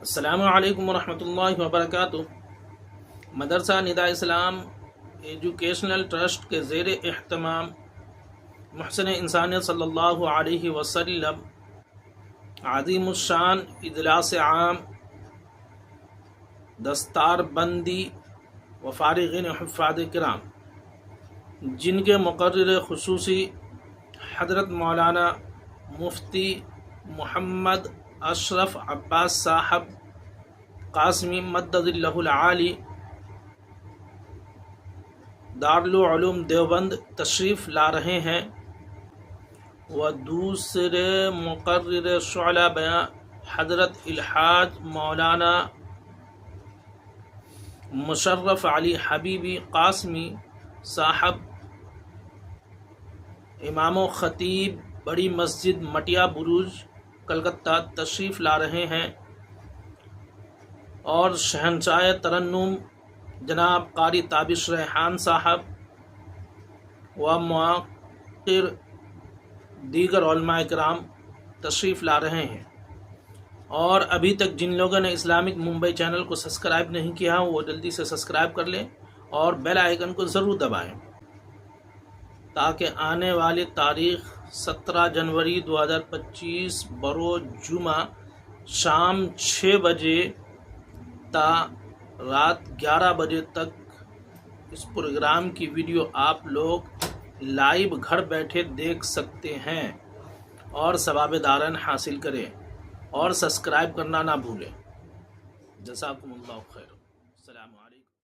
السلام علیکم ورحمۃ اللہ وبرکاتہ۔ مدرسہ نداء اسلام ایجوکیشنل ٹرسٹ کے زیر اہتمام محسن انسانیت صلی اللہ علیہ وسلم عظیم الشان اجلاس عام دستار بندی و فارغین حفاظ کرام، جن کے مقرر خصوصی حضرت مولانا مفتی محمد اشرف عباس صاحب قاسمی مدد اللہ العالی دارالعلوم دیوبند تشریف لا رہے ہیں، و دوسرے مقرر شعلہ بیان حضرت الحاج مولانا مشرف علی حبیبی قاسمی صاحب امام و خطیب بڑی مسجد مٹیا بروج کلکتہ تشریف لا رہے ہیں، اور شہنشاہ ترنم جناب قاری تابش ریحان صاحب و معاقر دیگر علماء کرام تشریف لا رہے ہیں۔ اور ابھی تک جن لوگوں نے اسلامک ممبئی چینل کو سبسکرائب نہیں کیا وہ جلدی سے سبسکرائب کر لیں اور بیل آئیکن کو ضرور دبائیں، تاکہ آنے والی تاریخ 17 جنوری 2025 بروز جمعہ شام 6 بجے تا رات 11 بجے تک اس پروگرام کی ویڈیو آپ لوگ لائیو گھر بیٹھے دیکھ سکتے ہیں اور ثواب دارن حاصل کریں، اور سبسکرائب کرنا نہ بھولیں۔ جزاکم اللہ خیر۔